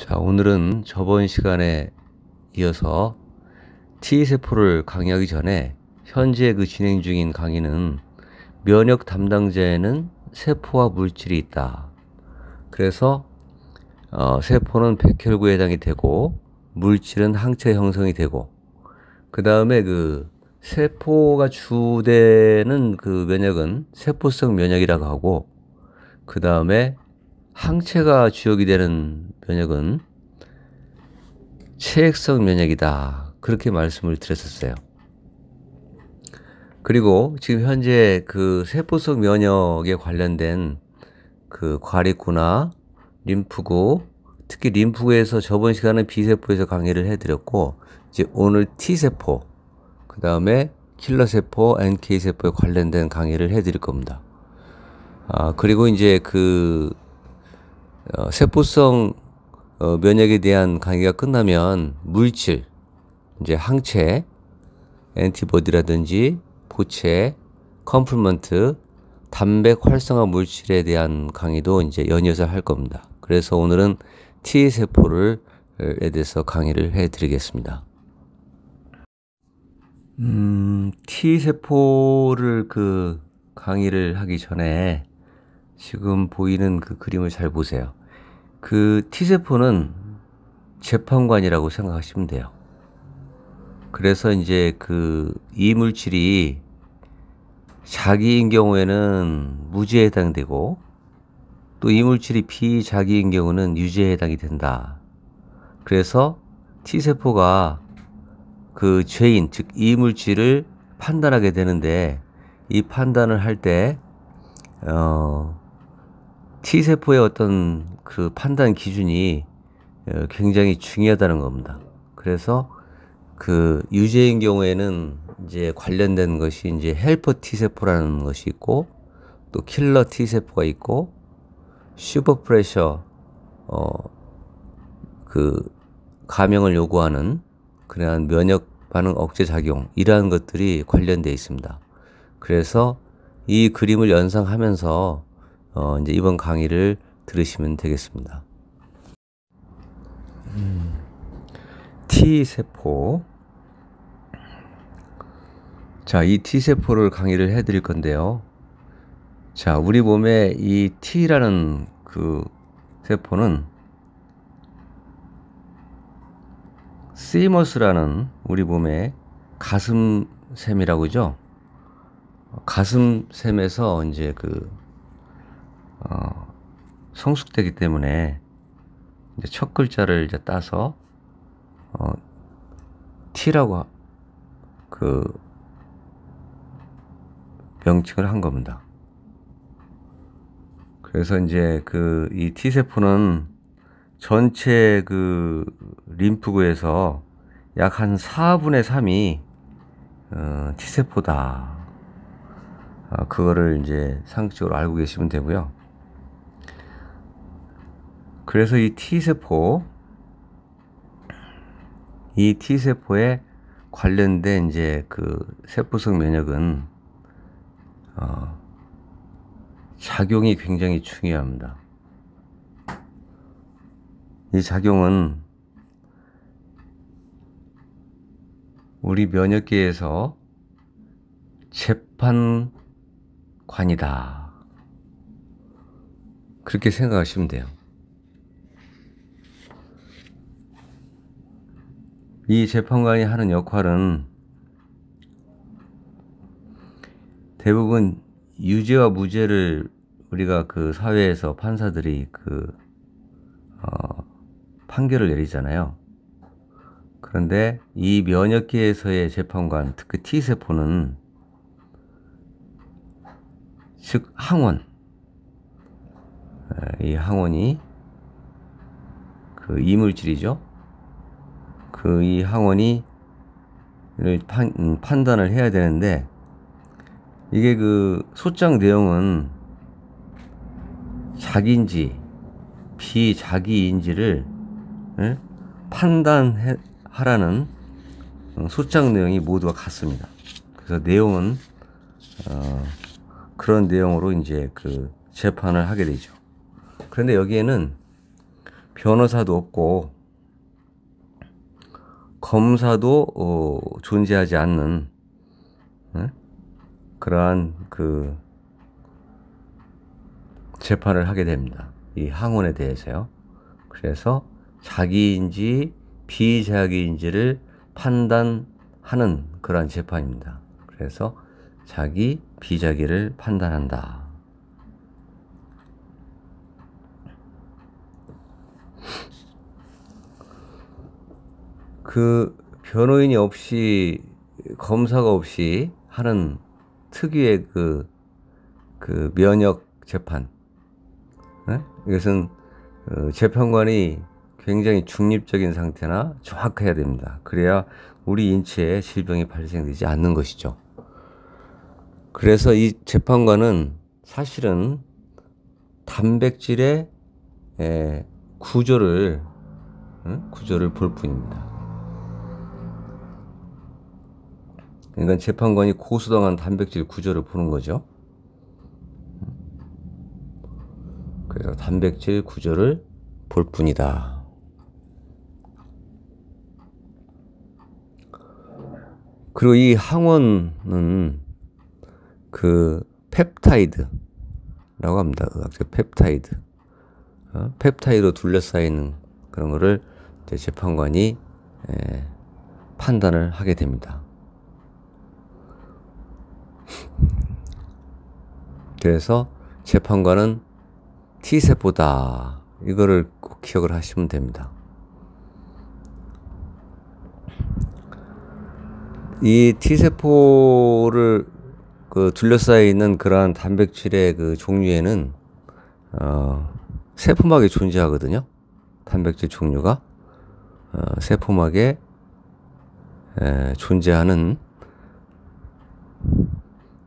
자, 오늘은 저번 시간에 이어서 T세포를 강의하기 전에 현재 진행 중인 강의는 면역 담당자에는 세포와 물질이 있다. 그래서 세포는 백혈구에 해당이 되고 물질은 항체 형성이 되고, 그 다음에 세포가 주되는 면역은 세포성 면역이라고 하고, 그 다음에 항체가 주역이 되는 면역은 체액성 면역이다. 그렇게 말씀을 드렸었어요. 그리고 지금 현재 세포성 면역에 관련된 과립구나 림프구, 특히 림프구에서 저번 시간에 B세포에서 강의를 해드렸고, 이제 오늘 T세포, 그 다음에 킬러세포, NK세포에 관련된 강의를 해드릴 겁니다. 그리고 이제 세포성 면역에 대한 강의가 끝나면 물질, 이제 항체, 엔티보디라든지 보체, 컴플먼트, 단백 활성화 물질에 대한 강의도 이제 연이어서 할 겁니다. 그래서 오늘은 T세포에 대해서 강의를 해드리겠습니다. T세포를 강의를 하기 전에 지금 보이는 그림을 잘 보세요. T세포는 재판관이라고 생각하시면 돼요. 그래서 이제 이 물질이 자기인 경우에는 무죄에 해당되고, 또 이 물질이 비자기인 경우는 유죄에 해당이 된다. 그래서 T세포가 죄인, 즉 이 물질을 판단하게 되는데, 이 판단을 할 때 T세포의 어떤 판단 기준이 굉장히 중요하다는 겁니다. 그래서 유죄인 경우에는 이제 관련된 것이 이제 헬퍼 T세포라는 것이 있고, 또 킬러 T세포가 있고, 슈퍼 프레셔 감염을 요구하는 그러한 면역 반응 억제 작용, 이러한 것들이 관련되어 있습니다. 그래서 이 그림을 연상하면서 이제 이번 강의를 들으시면 되겠습니다. T세포. 자, 이 T세포를 강의를 해드릴 건데요. 자, 우리 몸에 이 T라는 세포는 시머스라는 우리 몸의 가슴샘이라고 하죠. 가슴샘에서 이제 성숙되기 때문에 이제 첫 글자를 이제 따서 T라고 명칭을 한 겁니다. 그래서 이제 이 T세포는 전체 림프구에서 약 한 4분의 3이 T세포다. 그거를 이제 상식적으로 알고 계시면 되고요. 그래서 이 T세포에 관련된 이제 세포성 면역은 작용이 굉장히 중요합니다. 이 작용은 우리 면역계에서 재판관이다. 그렇게 생각하시면 돼요. 이 재판관이 하는 역할은 대부분 유죄와 무죄를 우리가 사회에서 판사들이 판결을 내리잖아요. 그런데 이 면역계에서의 재판관, 특히 T세포는, 즉 항원, 이 항원이 이물질이죠. 이 항원이 판단을 해야 되는데, 이게 소장 내용은 자기인지 비자기인지를 판단하라는 소장 내용이 모두가 같습니다. 그래서 내용은 그런 내용으로 이제 재판을 하게 되죠. 그런데 여기에는 변호사도 없고 검사도 존재하지 않는 그러한 그 재판을 하게 됩니다. 이 항원에 대해서요. 그래서 자기인지 비자기인지를 판단하는 그러한 재판입니다. 그래서 자기 비자기를 판단한다. 그 변호인이 없이 검사가 없이 하는 특유의 그 면역 재판. 이것은 재판관이 굉장히 중립적인 상태나 정확해야 됩니다. 그래야 우리 인체에 질병이 발생되지 않는 것이죠. 그래서 이 재판관은 사실은 단백질의 구조를 볼 뿐입니다. 그러니까 재판관이 고수당한 단백질 구조를 보는 거죠. 그래서 단백질 구조를 볼 뿐이다. 그리고 이 항원은 그 펩타이드라고 합니다. 의학적 펩타이드. 펩타이드로 둘러싸이는 그런 거를 재판관이 판단을 하게 됩니다. 그래서 재판관은 T세포다. 이거를 꼭 기억을 하시면 됩니다. 이 T세포를 둘러싸여 있는 그러한 단백질의 그 종류에는 세포막에 존재하거든요. 단백질 종류가 세포막에 존재하는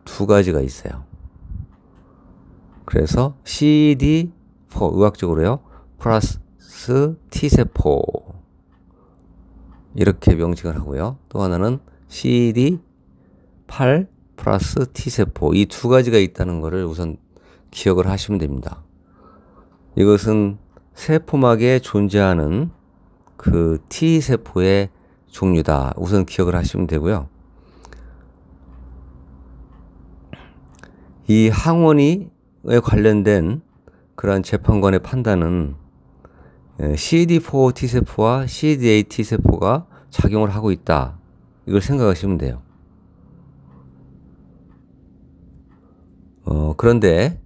두 가지가 있어요. 그래서 CD4 의학적으로요. 플러스 T세포 이렇게 명칭을 하고요. 또 하나는 CD8 플러스 T세포 이 두 가지가 있다는 것을 우선 기억을 하시면 됩니다. 이것은 세포막에 존재하는 그 T세포의 종류다. 우선 기억을 하시면 되고요. 이 항원에 관련된 그러한 재판관의 판단은 CD4 T세포와 CD8 T세포가 작용을 하고 있다. 이걸 생각하시면 돼요. 그런데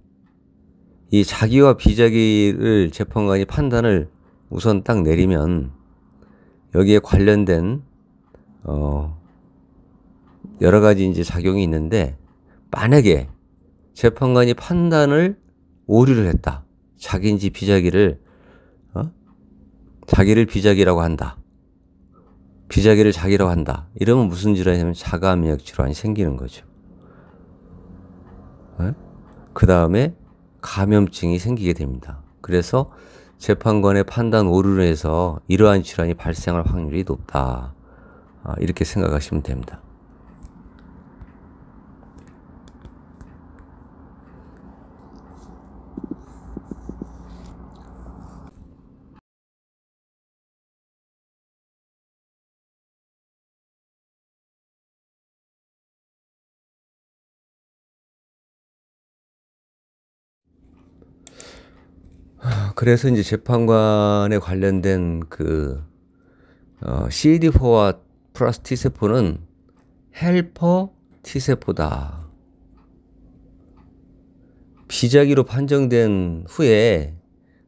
이 자기와 비자기를 재판관이 판단을 우선 딱 내리면 여기에 관련된 여러 가지 이제 작용이 있는데 만약에 재판관이 판단을 오류를 했다. 자기인지 비자기를 자기를 비자기라고 한다. 비자기를 자기라고 한다. 이러면 무슨 질환이냐면 자가면역 질환이 생기는 거죠. 그 다음에 감염증이 생기게 됩니다. 그래서 재판관의 판단 오류로 해서 이러한 질환이 발생할 확률이 높다. 이렇게 생각하시면 됩니다. 그래서 이제 재판관에 관련된 그 CD4와 플러스 T세포는 헬퍼 T세포다. 비자기로 판정된 후에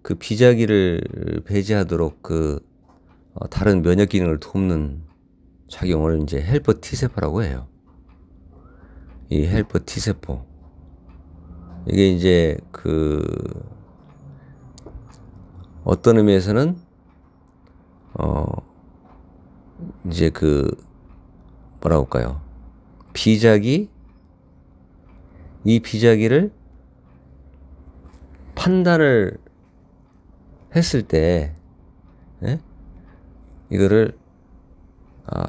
그 비자기를 배제하도록 다른 면역 기능을 돕는 작용을 이제 헬퍼 T세포라고 해요. 이 헬퍼 T세포. 이게 이제 어떤 의미에서는 이제 뭐라고 할까요? 이 비자기를 판단을 했을 때 이거를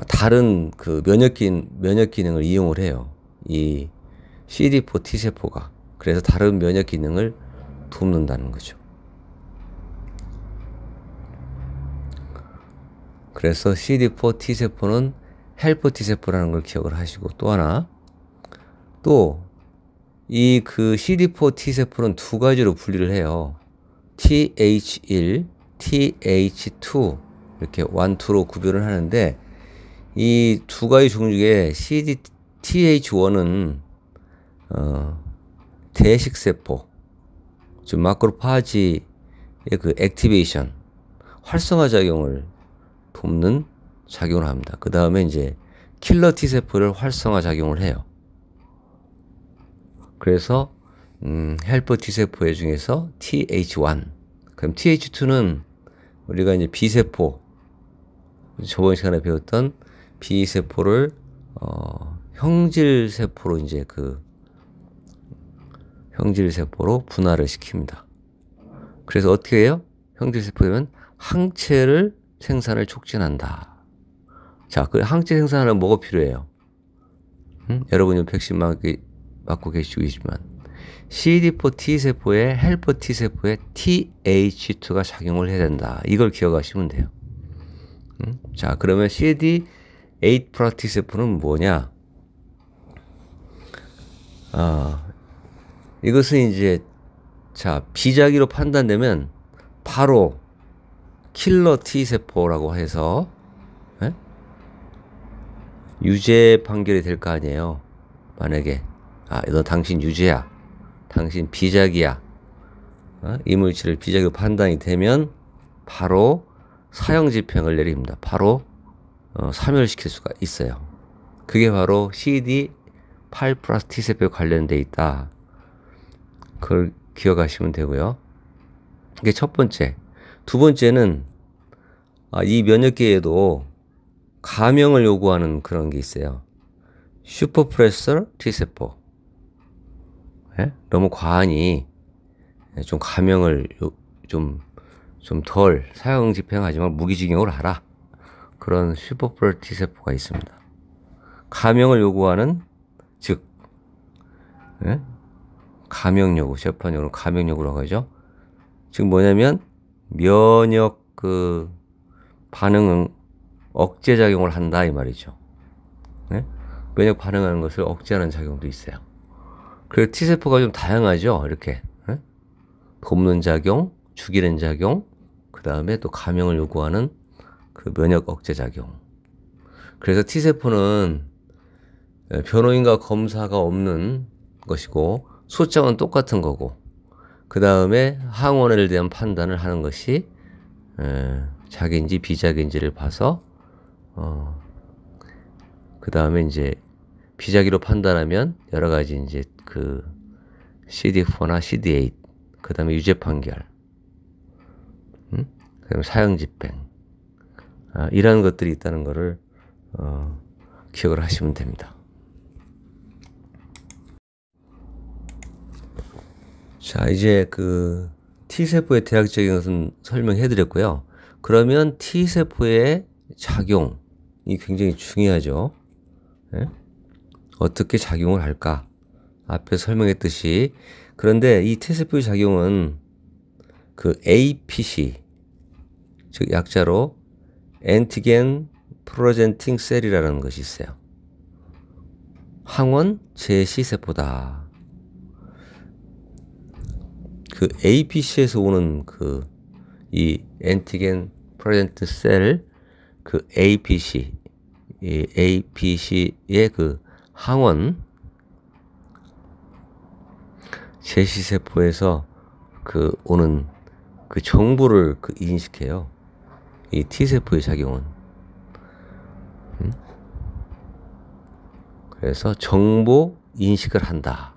다른 면역 기능을 이용을 해요. 이 CD4 T세포가. 그래서 다른 면역 기능을 돕는다는 거죠. 그래서 CD4 T세포는 헬퍼 T세포라는 걸 기억을 하시고, 또 하나, 또 이 그 CD4 T세포는 두 가지로 분리를 해요. TH1, TH2 이렇게 1, 2로 구별을 하는데, 이 두 가지 종류 중에 TH1은 대식세포, 즉 마크로파지의 그 액티베이션, 활성화 작용을 돕는 작용을 합니다. 그 다음에 이제 킬러 T세포를 활성화 작용을 해요. 그래서 헬퍼 T세포 중에서 TH1, 그럼 TH2는 우리가 이제 B세포, 저번 시간에 배웠던 B세포를 형질세포로 이제 그 형질세포로 분화를 시킵니다. 그래서 어떻게 해요? 형질세포면 항체를 생산을 촉진한다. 자, 그 항체 생산하려면 뭐가 필요해요? 여러분이 백신 맞고 계시지만 CD4 T세포에 헬퍼 T세포에 TH2가 작용을 해야 된다. 이걸 기억하시면 돼요. 자, 그러면 CD8 프라 T세포는 뭐냐? 이것은 이제, 자, 비자기로 판단되면 바로 킬러 T세포라고 해서 유죄 판결이 될 거 아니에요. 만약에 너 당신 유죄야, 당신 비자기야, 이 물질을 비자기로 판단이 되면 바로 사형 집행을 내립니다. 바로 사멸시킬 수가 있어요. 그게 바로 CD8 플러스 T세포에 관련돼 있다. 그걸 기억하시면 되고요. 이게 첫 번째. 두 번째는 이 면역계에도 감형을 요구하는 그런 게 있어요. 슈퍼프레서 T세포. 너무 과하니 좀 감형을 좀 덜 사형 집행하지만 무기징역을 하라. 그런 슈퍼프레서 T세포가 있습니다. 감형을 요구하는, 즉 감형 요구, 재판 요구는 감형 요구라고 하죠. 즉 뭐냐면 면역 반응은 억제 작용을 한다 이 말이죠. 면역 반응하는 것을 억제하는 작용도 있어요. 그리고 T세포가 좀 다양하죠. 이렇게 돕는 작용, 죽이는 작용, 그 다음에 또 감형을 요구하는 그 면역 억제 작용. 그래서 T세포는 변호인과 검사가 없는 것이고 숫자는 똑같은 거고, 그 다음에 항원에 대한 판단을 하는 것이 자기인지 비자기인지를 봐서 그 다음에 이제 비자기로 판단하면 여러 가지 이제 그 CD4나 CD8, 그 다음에 유죄 판결, 그 다음에 사형 집행, 이런 것들이 있다는 것을 기억을 하시면 됩니다. 자, 이제 그 T세포의 대학적인 것은 설명해 드렸고요. 그러면 T세포의 작용이 굉장히 중요하죠. 어떻게 작용을 할까? 앞에 설명했듯이. 그런데 이 T세포의 작용은 그 APC, 즉 약자로 엔티겐 프로젠팅 셀이라는 것이 있어요. 항원 제시세포다. 그 APC에서 오는 이 엔티겐 프로젠트 셀, 그 APC, 이 APC의 그 항원 제시세포에서 오는 그 정보를 인식해요. 이 T세포의 작용은. 그래서 정보 인식을 한다.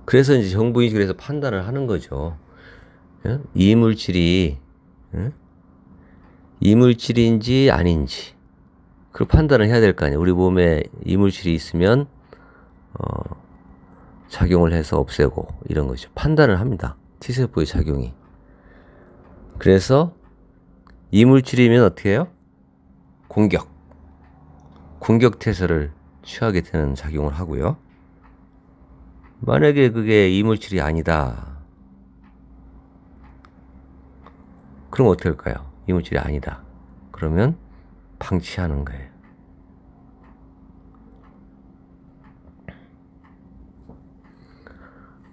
그래서 이제 정보 인식을 해서 판단을 하는 거죠. 이 물질이 이물질인지 아닌지 그 판단을 해야 될 거 아니에요. 우리 몸에 이물질이 있으면 작용을 해서 없애고 이런 거죠. 판단을 합니다. T세포의 작용이. 그래서 이물질이면 어떻게 해요? 공격 태세를 취하게 되는 작용을 하고요. 만약에 그게 이물질이 아니다. 그럼 어떻게 할까요? 이물질이 아니다. 그러면 방치하는 거예요.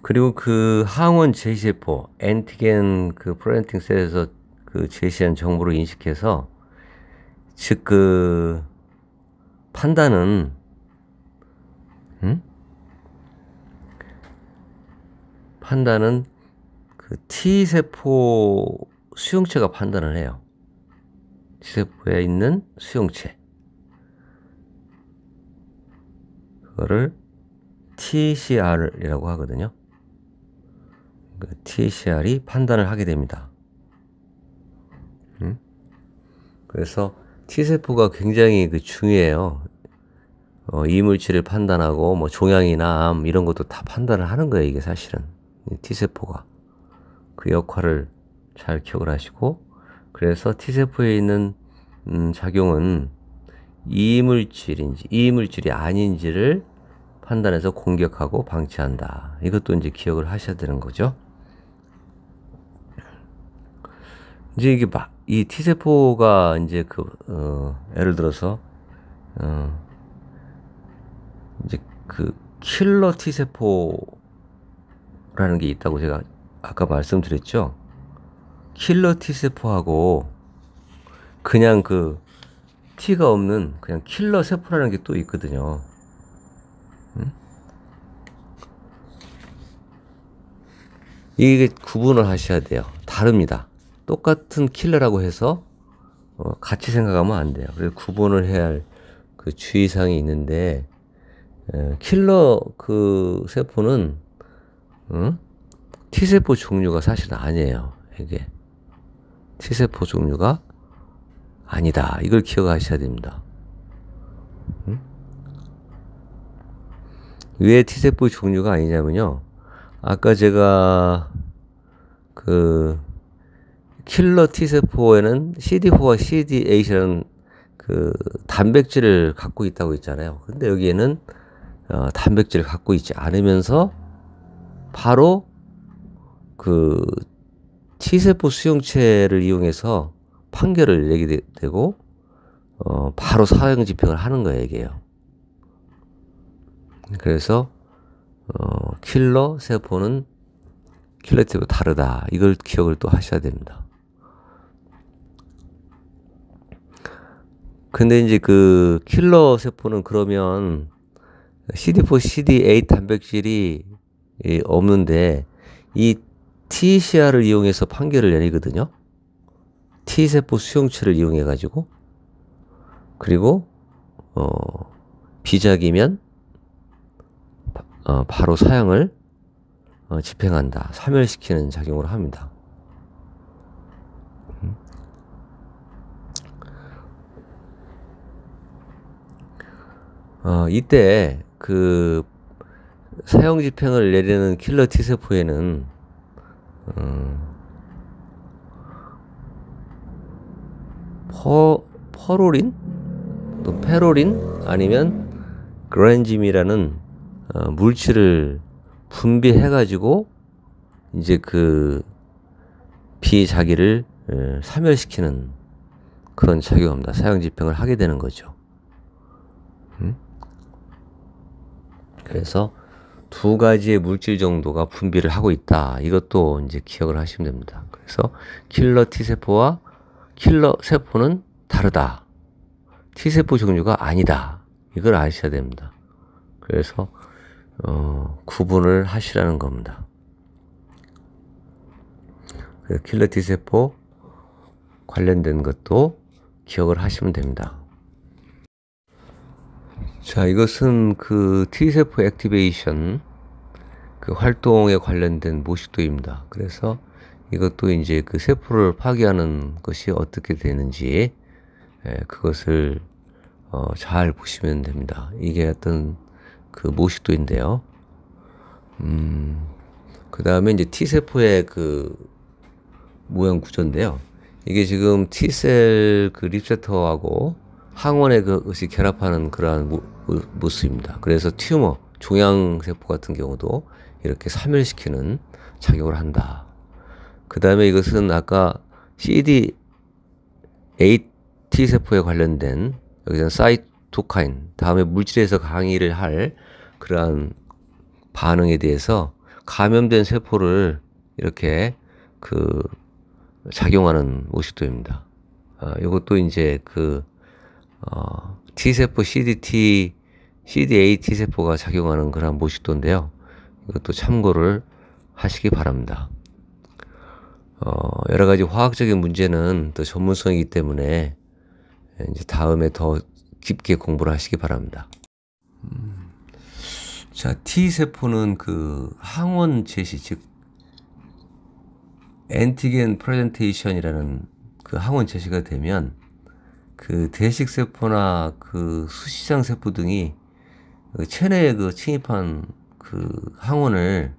그리고 그 항원 제시세포, 엔티겐 그 프로렌팅 셀에서 그 제시한 정보를 인식해서, 즉 그 판단은 판단은 그 T세포 수용체가 판단을 해요. T세포에 있는 수용체. 그거를 TCR이라고 하거든요. 그 TCR이 판단을 하게 됩니다. 그래서 T세포가 굉장히 그 중요해요. 이물질을 판단하고 뭐 종양이나 암 이런 것도 다 판단을 하는 거예요. 이게 사실은 T세포가 그 역할을 잘 기억을 하시고, 그래서 T세포에 있는 작용은 이물질인지 이물질이 아닌지를 판단해서 공격하고 방치한다. 이것도 이제 기억을 하셔야 되는 거죠. 이제 이게 막 이 T세포가 이제 그 예를 들어서 이제 그 킬러 T세포라는 게 있다고 제가 아까 말씀드렸죠. 킬러 T세포하고 그냥 그 T가 없는 그냥 킬러 세포라는 게 또 있거든요. 이게 구분을 하셔야 돼요. 다릅니다. 똑같은 킬러라고 해서 같이 생각하면 안 돼요. 그래서 구분을 해야 할 그 주의사항이 있는데, 킬러 그 세포는 T세포 종류가 사실은 아니에요. 이게 T세포 종류가 아니다. 이걸 기억하셔야 됩니다. 왜 T세포 종류가 아니냐면요, 아까 제가 그 킬러 T세포에는 CD4와 CD8이라는 그 단백질을 갖고 있다고 했잖아요. 근데 여기에는 단백질을 갖고 있지 않으면서 바로 그 T세포 수용체를 이용해서 판결을 내게 되고 바로 사형 집행을 하는 거예요, 이게요. 그래서 킬러 세포는 킬러 T세포 다르다. 이걸 기억을 또 하셔야 됩니다. 근데 이제 그 킬러 세포는 그러면 CD4, CD8 단백질이 없는데 이 TCR을 이용해서 판결을 내리거든요. T세포 수용체를 이용해 가지고, 그리고 비작이면 바로 사형을 집행한다. 사멸시키는 작용을 합니다. 이때 그 사형 집행을 내리는 킬러 T세포에는 퍼롤린, 또 페롤린 아니면 그랜짐이라는 물질을 분비해가지고 이제 그 비자기를 사멸시키는 그런 작용합니다. 사형 집행을 하게 되는 거죠. 그래서 두 가지의 물질 정도가 분비를 하고 있다. 이것도 이제 기억을 하시면 됩니다. 그래서 킬러 T세포와 킬러 세포는 다르다. T세포 종류가 아니다. 이걸 아셔야 됩니다. 그래서 구분을 하시라는 겁니다. 킬러 T세포 관련된 것도 기억을 하시면 됩니다. 자, 이것은 그 T세포 액티베이션 그 활동에 관련된 모식도입니다. 그래서 이것도 이제 그 세포를 파괴하는 것이 어떻게 되는지 그것을 잘 보시면 됩니다. 이게 어떤 그 모식도인데요. 그 다음에 이제 T세포의 그 모형 구조인데요. 이게 지금 T셀 그 리셉터하고 항원의 그것이 결합하는 그러한 모습입니다. 그래서 튜머, 종양세포 같은 경우도 이렇게 사멸시키는 작용을 한다. 그 다음에 이것은 아까 CD8 T T세포에 관련된 여기서는 사이토카인 다음에 물질에서 강의를 할 그러한 반응에 대해서 감염된 세포를 이렇게 작용하는 모식도입니다. 이것도 이제 T세포 CD8 T세포가 작용하는 그런 모식도인데요. 이것도 참고를 하시기 바랍니다. 여러 가지 화학적인 문제는 또 전문성이기 때문에 이제 다음에 더 깊게 공부를 하시기 바랍니다. 자, T세포는 항원 제시, 즉, 엔티겐 프레젠테이션이라는 항원 제시가 되면 대식세포나 수시장세포 등이 체내에 침입한 항원을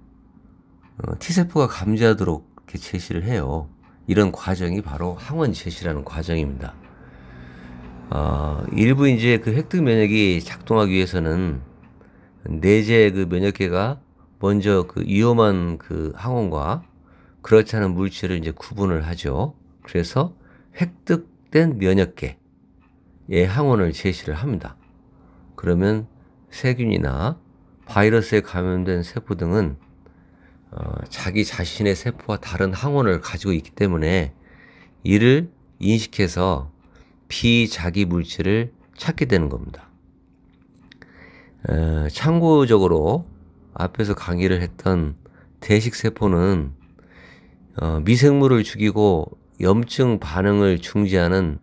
T세포가 감지하도록 이렇게 제시를 해요. 이런 과정이 바로 항원 제시라는 과정입니다. 일부 이제 획득 면역이 작동하기 위해서는 내재 면역계가 먼저 위험한 항원과 그렇지 않은 물질을 이제 구분을 하죠. 그래서 획득된 면역계의 항원을 제시를 합니다. 그러면 세균이나 바이러스에 감염된 세포 등은 자기 자신의 세포와 다른 항원을 가지고 있기 때문에 이를 인식해서 비자기 물질을 찾게 되는 겁니다. 참고적으로 앞에서 강의를 했던 대식세포는 미생물을 죽이고 염증 반응을 중지하는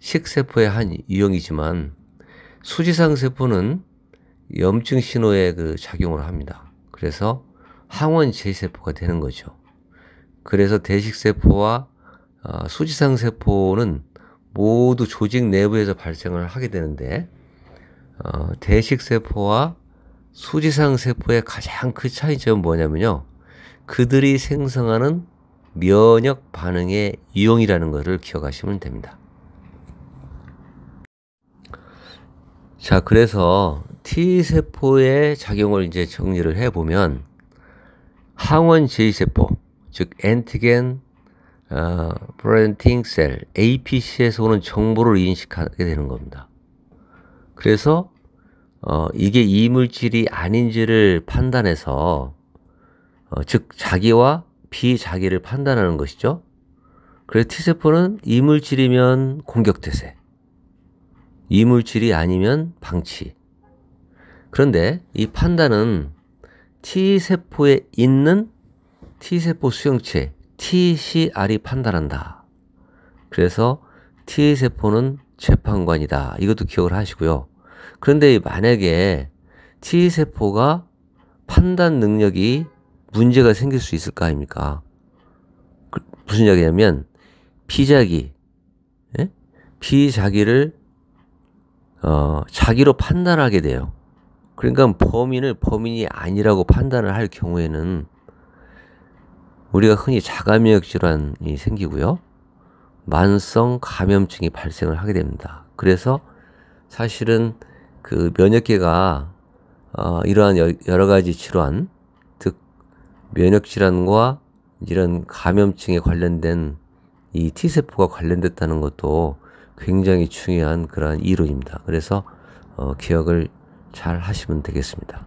식세포의 한 유형이지만 수지상세포는 염증 신호에 작용을 합니다. 그래서 항원 제세포가 되는 거죠. 그래서 대식세포와 수지상세포는 모두 조직 내부에서 발생을 하게 되는데 대식세포와 수지상세포의 가장 큰 차이점은 뭐냐면요. 그들이 생성하는 면역 반응의 유형이라는 것을 기억하시면 됩니다. 자, 그래서 T세포의 작용을 이제 정리를 해보면 항원 제이세포, 즉 엔티겐 프레젠팅 셀 APC에서 오는 정보를 인식하게 되는 겁니다. 그래서 이게 이물질이 아닌지를 판단해서 즉 자기와 비자기를 판단하는 것이죠. 그래서 T세포는 이물질이면 공격태세, 이물질이 아니면 방치. 그런데 이 판단은 T세포에 있는 T세포 수용체 TCR이 판단한다. 그래서 T세포는 재판관이다. 이것도 기억을 하시고요. 그런데 만약에 T세포가 판단 능력이 문제가 생길 수 있을까 아닙니까? 무슨 이야기냐면 비자기를 자기로 판단하게 돼요. 그러니까 범인이 아니라고 판단을 할 경우에는 우리가 흔히 자가면역 질환이 생기고요. 만성 감염증이 발생을 하게 됩니다. 그래서 사실은 면역계가 이러한 여러 가지 질환, 즉 면역 질환과 이런 감염증에 관련된 이 T세포가 관련됐다는 것도 굉장히 중요한 그러한 이론입니다. 그래서 기억을 잘 하시면 되겠습니다.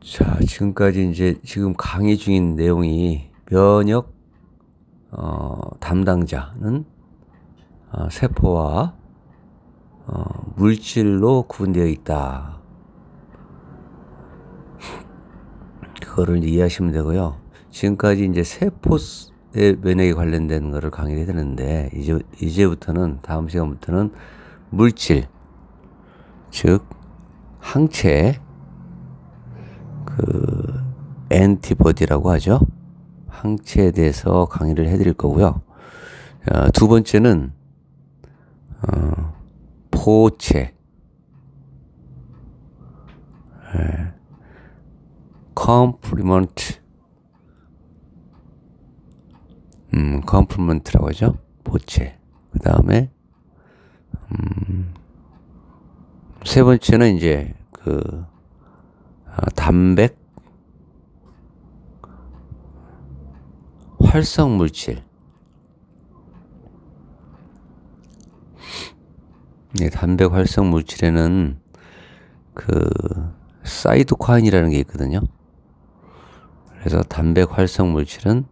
자, 지금까지 지금 강의 중인 내용이 면역 담당자는 세포와 물질로 구분되어 있다. 그거를 이해하시면 되고요. 지금까지 이제 세포의 면역에 관련된 거를 강의를 해드렸는데, 이제부터는, 다음 시간부터는 물질, 즉, 항체, 엔티보디라고 하죠. 항체에 대해서 강의를 해드릴 거고요. 두 번째는, 포체, 컴플리먼트라고 하죠. 포체. 그 다음에, 세 번째는 이제, 담백, 활성 물질. 단백 활성 물질에는 그 사이토카인이라는 게 있거든요. 그래서 단백 활성 물질은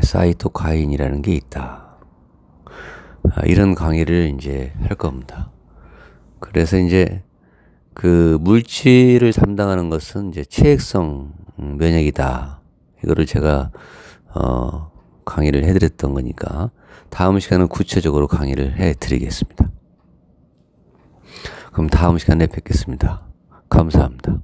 사이토카인이라는 게 있다. 이런 강의를 이제 할 겁니다. 그래서 이제 그 물질을 담당하는 것은 이제 체액성 면역이다. 이거를 제가 강의를 해드렸던 거니까 다음 시간은 구체적으로 강의를 해드리겠습니다. 그럼 다음 시간에 뵙겠습니다. 감사합니다.